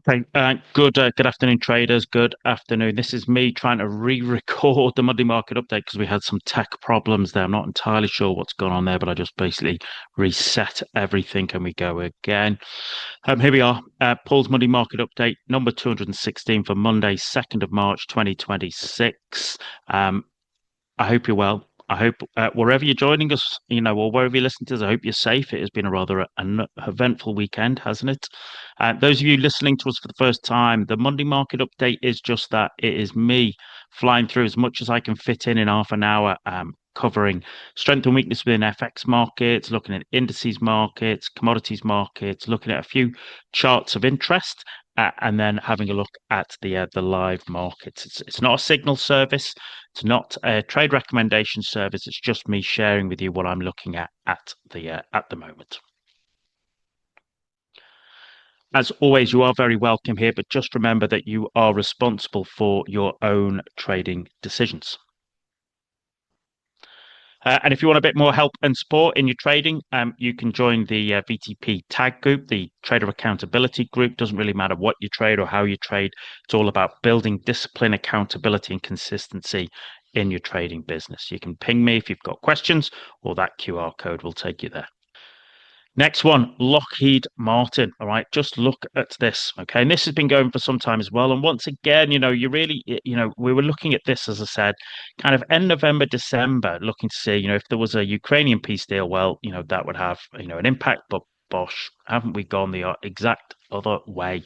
Okay, good afternoon, traders. Good afternoon. This is me trying to re-record the Monday market update because we had some tech problems there. I'm not entirely sure what's going on there, but I just basically reset everything and we go again. Here we are. Paul's Monday market update, number 216 for Monday, 2nd of March, 2026. I hope you're well. I hope wherever you're joining us, or wherever you're listening to us, I hope you're safe. It has been a rather an eventful weekend, hasn't it? Those of you listening to us for the first time, the Monday market update is just that. It is me flying through as much as I can fit in half an hour, covering strength and weakness within FX markets, looking at indices markets, commodities markets, looking at a few charts of interest. And then having a look at the live markets. It's not a signal service. It's not a trade recommendation service. It's just me sharing with you what I'm looking at the moment. As always, you are very welcome here, but just remember that you are responsible for your own trading decisions. And if you want a bit more help and support in your trading, you can join the VTP tag group, the trader accountability group. Doesn't really matter what you trade or how you trade. It's all about building discipline, accountability, and consistency in your trading business. You can ping me if you've got questions, or that QR code will take you there. Next one, Lockheed Martin. All right, just look at this. Okay, and this has been going for some time as well. And once again, we were looking at this, as I said, kind of end November, December, looking to see, if there was a Ukrainian peace deal, well, that would have, an impact. But bosh, haven't we gone the exact other way?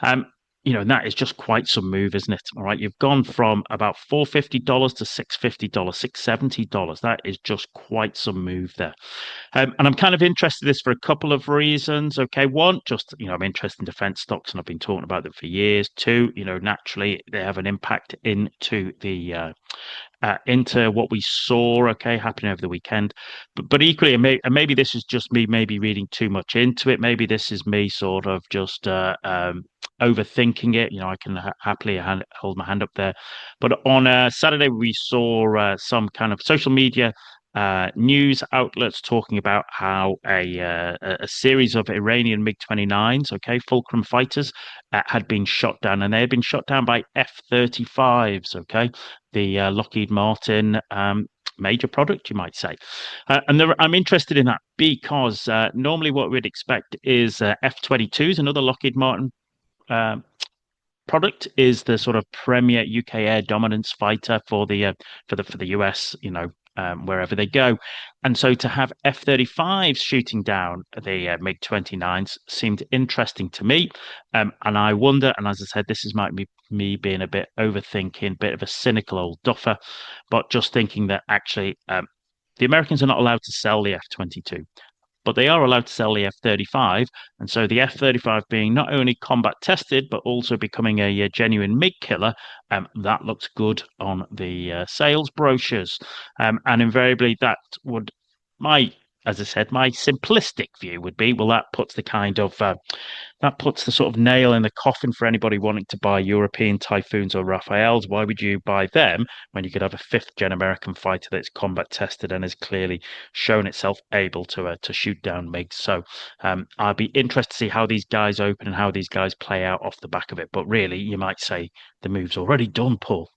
And that is just quite some move, isn't it? All right, you've gone from about $450 to $650, $670. That is just quite some move there. And I'm kind of interested in this for a couple of reasons. Okay, one, just I'm interested in defense stocks, and I've been talking about them for years. Two, naturally they have an impact into what we saw, okay, happening over the weekend. But equally, maybe this is just me maybe reading too much into it. Maybe this is me sort of just overthinking it. I can happily hold my hand up there. But on Saturday, we saw some kind of social media news outlets talking about how a series of Iranian MiG-29s, okay, Fulcrum fighters, had been shot down, and they had been shot down by F-35s, okay, the Lockheed Martin major product, you might say. I'm interested in that because normally what we'd expect is F-22s, another Lockheed Martin uh, product, is the sort of premier UK air dominance fighter for the US, wherever they go. And so to have F-35s shooting down the MiG-29s seemed interesting to me. And I wonder, and as I said, this is might be me being a bit overthinking, bit of a cynical old duffer, but just thinking that actually the Americans are not allowed to sell the F-22, but they are allowed to sell the F-35. And so the F-35 being not only combat tested, but also becoming a genuine MiG killer, that looks good on the sales brochures. And invariably, as I said, my simplistic view would be, well, that puts the sort of nail in the coffin for anybody wanting to buy European Typhoons or Rafaels. Why would you buy them when you could have a fifth-gen American fighter that's combat tested and has clearly shown itself able to shoot down MiGs? So I'll be interested to see how these guys open and how these guys play out off the back of it. But really, you might say the move's already done, Paul.